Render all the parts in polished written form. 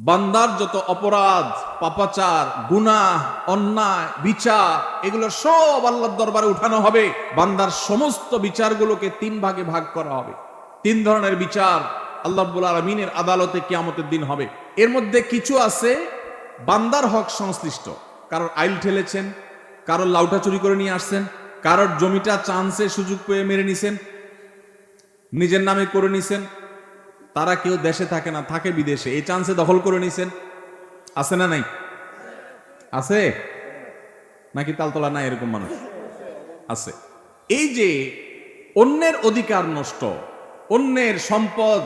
বান্দার যত অপরাধ, পাপাচার, গুনাহ, অন্যায়, বিচার, এগুলো সব আল্লাহর দরবারে উঠানো হবে। বান্দার সমস্ত বিচারগুলোকে 3 ভাগে ভাগ করা হবে। 3 ধরনের বিচার আল্লাহ রাব্বুল আলামিনের আদালতে কিয়ামতের দিন হবে। এর মধ্যে কিছু আছে বান্দার হক সংশ্লিষ্ট। কারোর আইল ঠেলেছেন, কারোর লাউটা চুরি করে নিয়ে আসছেন, কারোর জমিটা চান্সে সুযোগ পেয়ে মেরে নিছেন, নিজের নামে করে নিছেন। তারা কেউ দেশে থাকে না, থাকে বিদেশে, এই চান্সে দখল করে নিছেন। আছে না নাই? আছে নাকি তালতলা নাই? এরকম মানুষ আছে। এই যে অন্যের অধিকার নষ্ট, অন্যের সম্পদ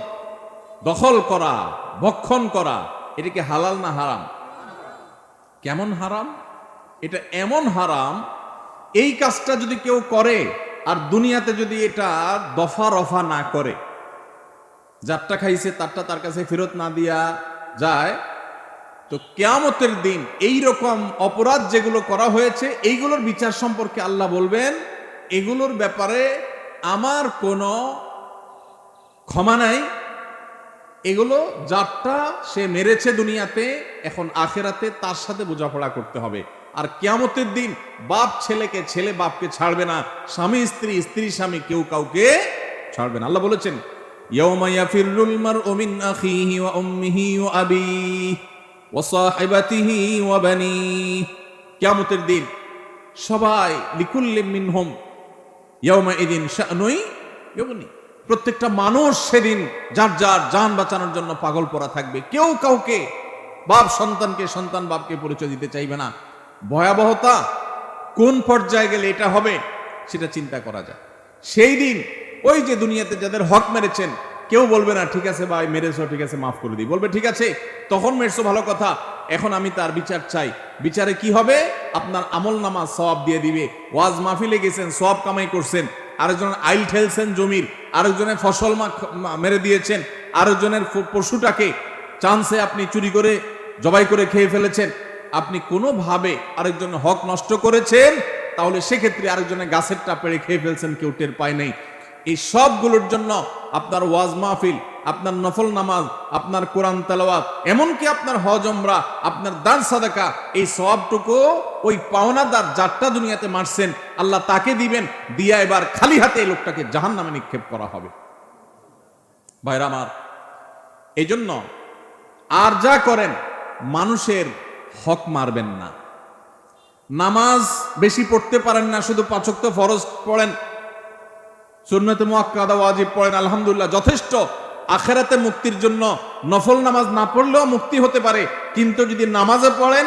দখল করা, ভক্ষণ করা, এটা কি হালাল না হারাম? কেমন হারাম? এটা এমন হারাম, এই কাজটা যদি কেউ করে আর দুনিয়াতে যদি এটা দফা রফা না করে, যারটা খাইছে তারটা তার কাছে ফেরত না দিয়া যায়, তো কিয়ামতের দিন এই রকম অপরাধ যেগুলো করা হয়েছে এইগুলোর বিচার সম্পর্কে আল্লাহ বলবেন, এগুলোর ব্যাপারে আমার কোনো ক্ষমা নাই। এগুলো যারটা সে মেরেছে দুনিয়াতে, এখন আখেরাতে তার সাথে বোঝাপড়া করতে হবে। আর কিয়ামতের দিন বাপ ছেলেকে, ছেলে বাপকে ছাড়বে না, স্বামী স্ত্রী, স্ত্রী স্বামী, কেউ কাউকে ছাড়বে না। আল্লাহ বলেছেন, ইয়াউমা ইয়াফিরুল মারউ মিন আখিহি ওয়া উম্মিহি ওয়া আবিহি ওয়া সাহিবাতিহি ওয়া বানিহি। কিয়ামতের দিন সবাই লিকুল্লি মিনহুম ইয়াউমা ইদিন শা'নুই ইউগনি। প্রত্যেকটা মানুষ সেদিন যার যার জান বাঁচানোর জন্য পাগল পড়া থাকবে। কেউ কাউকে, বাপ সন্তানকে, সন্তান বাপকে পরিচয় দিতে চাইবে না। ভয়াবহতা কোন পর্যায়ে গেলে এটা হবে সেটা চিন্তা করা যায়। সেই দিন ওই যে দুনিয়াতে যাদের হক মেরেছেন, কেউ বলবে না ঠিক আছে ভাই মেরেছো, ঠিক আছে মাফ করে দিই। বলবে ঠিক আছে তখন মেরেছো ভালো কথা, এখন আমি তার বিচার চাই। বিচারে কি হবে? আপনার আমল নামা সওয়াব দিয়ে দিবে। ওয়াজ মাহফিলে গেছেন, সওয়াব কামাই করছেন, আরেকজন আইল ঠেলছেন জমির, আরেকজনের ফসল মেরে দিয়েছেন, আরেকজনের পশুটাকে চান্সে আপনি চুরি করে জবাই করে খেয়ে ফেলেছেন, আপনি কোনোভাবে আরেকজনের হক নষ্ট করেছেন, তাহলে সেক্ষেত্রে আরেকজনের গাছেরটা পেড়ে খেয়ে ফেলছেন, কেউ টের পায় নাই। এই সবগুলোর জন্য আপনার ওয়াজ মাহফিল, আপনার নফল নামাজ, আপনার কোরআন তেলাওয়াত, এমনকি আপনার হজ উমরা, আপনার দান সাদাকা, এই সওয়াবটুকু ওই পাওনাদার যারটা দুনিয়াতে মারছেন আল্লাহ তাকে দিবেন, দিয়া এবার খালি হাতে এই লোকটাকে জাহান্নামে নিক্ষেপ করা হবে। ভাইরা আমার, এই জন্য আর যা করেন মানুষের হক মারবেন না। নামাজ বেশি পড়তে পারেন না, শুধু 5 ওয়াক্ত ফরজ পড়েন, সুন্নতে মুআক্কাদা ওয়াজিব পড়েন, আলহামদুলিল্লাহ যথেষ্ট। আখিরাতে মুক্তির জন্য নফল নামাজ না পড়লেও মুক্তি হতে পারে। কিন্তু যদি নামাজে পড়েন,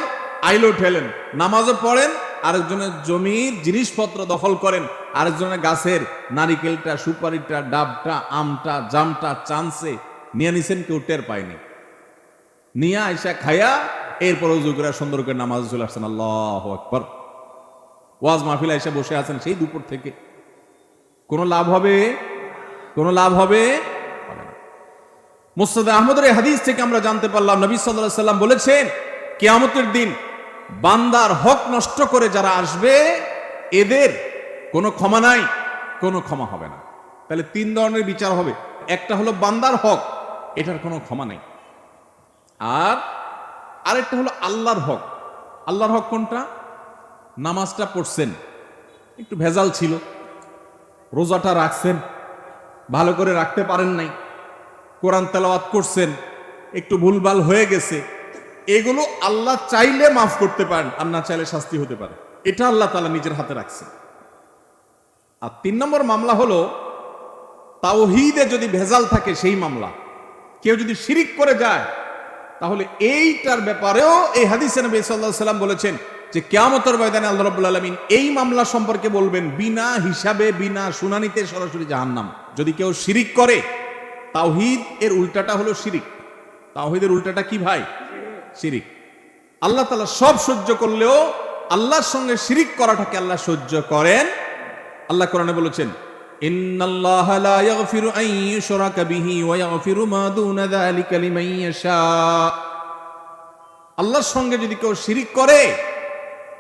আইলো ঠেলেন, নামাজে পড়েন, আরেকজনের জমির জিনিসপত্র দখল করেন, আরেকজনের গাছের নারিকেলটা, সুপারিটা, ডাবটা, আমটা, জামটা চান্সে নিয়ে নিছেন, কেউ টের পায়নি, নিয়ে আইসা খায়া এরপর ওযু করে সুন্দর করে নামাজ চলে আসছেন। আল্লাহু আকবার। ওয়াজ মাহফিলে এসে বসে আছেন সেই দুপুর থেকে, কোনো লাভ হবে? কোনো লাভ হবে? মুসনাদ আহমদের এই হাদিস থেকে আমরা জানতে পারলাম, নবী সাল্লাল্লাহু আলাইহি সাল্লাম বলেছেন, কিয়ামতের দিন বান্দার হক নষ্ট করে যারা আসবে এদের কোনো ক্ষমা নাই, কোনো ক্ষমা হবে না। তাহলে 3 ধরনের বিচার হবে। একটা হলো বান্দার হক, এটার কোনো ক্ষমা নেই। আর আরেকটা হলো আল্লাহর হক। আল্লাহর হক কোনটা? নামাজটা পড়ছেন, একটু ভেজাল ছিল, রোজাটা রাখছেন, ভালো করে রাখতে পারেন নাই, কোরআন তেলাওয়াত করছেন, একটু ভুলভাল হয়ে গেছে, এগুলো আল্লাহ চাইলে মাফ করতে পারেন, আর না চাইলে শাস্তি হতে পারে। এটা আল্লাহ তাআলা নিজের হাতে রাখছেন। আর 3 নম্বর মামলা হলো তাওহীদে যদি ভেজাল থাকে, সেই মামলা। কেউ যদি শিরিক করে যায়, তাহলে এইটার ব্যাপারেও এই হাদিসে নবী সাল্লাল্লাহু আলাইহি ওয়াসাল্লাম বলেছেন যে কিয়ামতের ময়দানে আল্লাহ রাব্বুল আলামিন এই মামলা সম্পর্কে বলবেন, বিনা হিসাবে, বিনা শুনানিতে সরাসরি জাহান্নাম। যদি কেউ শিরিক করে, তাওহীদ এর উল্টাটা হলো শিরিক। তাওহীদের উল্টাটা কি ভাই? শিরিক। আল্লাহ তাআলা সব সহ্য করলেও আল্লাহর সঙ্গে শিরিক করাটাকে আল্লাহ সহ্য করেন। আল্লাহ কোরআনে বলেছেন, ইন্নাল্লাহা লা ইয়াগফিরু আন ইউশরাকা বিহি ওয়া ইয়াগফিরু মা দুনা যালিকা লিমান ইয়াশা। আল্লাহর সঙ্গে যদি কেউ শিরিক করে,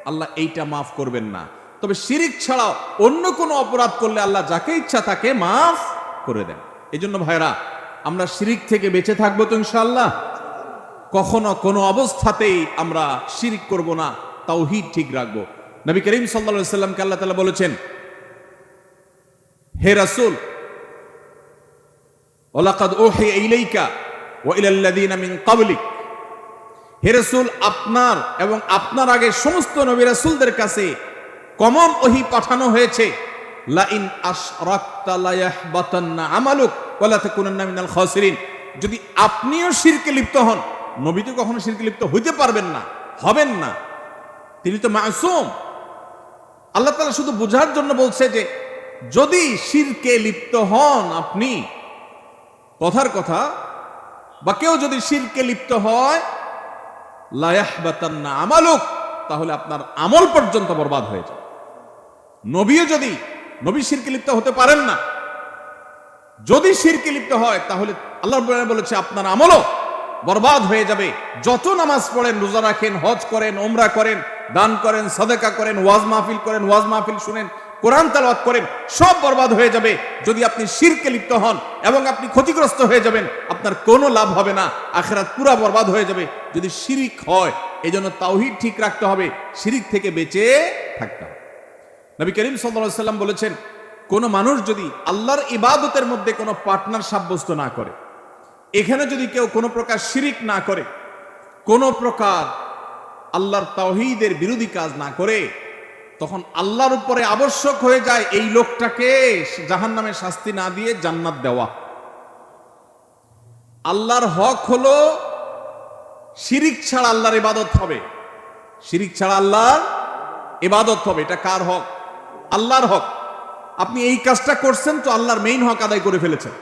আল্লাহ এইটা মাফ করবেন না। তবে শিরিক ছাড়াও অন্য কোনো অপরাধ করলে আল্লাহ যাকে ইচ্ছা তাকে মাফ করে দেন। এই জন্য ভাইরা, আমরা শিরিক থেকে বেঁচে থাকবো তো ইনশাআল্লাহ? কখনো কোনো অবস্থাতেই আমরা শিরক করব না, তাওহীদ ঠিক রাখবো। নবী করিম সাল্লাল্লাহু আলাইহি সাল্লামকে আল্লাহ তাআলা বলেছেন, হে রাসূল, ওয়ালাকাদ উহিয়া ইলাইকা ওয়া ইলাল লাযিনা মিন ক্বাবলিক, হে রাসূল, আপনার এবং আপনার আগে সমস্ত নবী রাসূলদের কাছে কমন ওহী পাঠানো হয়েছে, লা ইন আশরাকতা লা ইয়াহবাতান্না আমালুক ওয়া লা তাকুনান্না মিনাল খাসিরিন। যদি আপনিও শিরকে লিপ্ত হন, নবী তো কখনো শিরকে লিপ্ত হইতে পারবেন না, হবেন না, তিনি তো মাসুম। আল্লাহ তাআলা শুধু বোঝার জন্য বলছে যে যদি শিরকে লিপ্ত হন আপনি, কথার কথা, বা কেউ যদি শিরকে লিপ্ত হয়, লা ইয়াহবাতান্না আমালুক, তাহলে আপনার আমল পর্যন্ত বরবাদ হয়ে যায়। নবীও যদি নবী শিরকে লিপ্ত হতে পারেন না, যদি শিরকে লিপ্ত হয় তাহলে আল্লাহ বলেছে আপনার আমলও বরবাদ হয়ে যাবে। যত নামাজ পড়েন, রোজা রাখেন, হজ করেন, উমরা করেন, দান করেন, সাদাকা করেন, ওয়াজ মাহফিল করেন, ওয়াজ মাহফিল শুনেন, কোরআন তেলাওয়াত করেন, সব বরবাদ হয়ে যাবে যদি আপনি শিরকে লিপ্ত হন, এবং আপনি ক্ষতিগ্রস্ত হয়ে যাবেন, আপনার কোনো লাভ হবে না, আখিরাত পুরা বরবাদ হয়ে যাবে যদি শিরিক হয়। এজন্য তাওহীদ ঠিক রাখতে হবে, শিরিক থেকে বেঁচে থাকতে হবে। নবী করিম সাল্লাল্লাহু আলাইহি সাল্লাম বলেছেন, কোন মানুষ যদি আল্লাহর ইবাদতের মধ্যে কোনো পার্টনার সাব্যস্ত না করে, এখানে যদি কেউ কোনো প্রকার শিরিক না করে, কোনো প্রকার আল্লাহর তাওহীদের বিরোধী কাজ না করে, তখন আল্লাহর উপরে আবশ্যক হয়ে যায় এই লোকটাকে জাহান্নামের শাস্তি না দিয়ে জান্নাত দেওয়া। আল্লাহর হক হলো শিরিক ছাড়া আল্লাহর ইবাদত হবে, শিরিক ছাড়া আল্লাহর ইবাদত হবে। এটা কার হক? আল্লাহর হক। আপনি এই কাজটা করছেন তো আল্লাহর মেইন হক আদায় করে ফেলেছেন।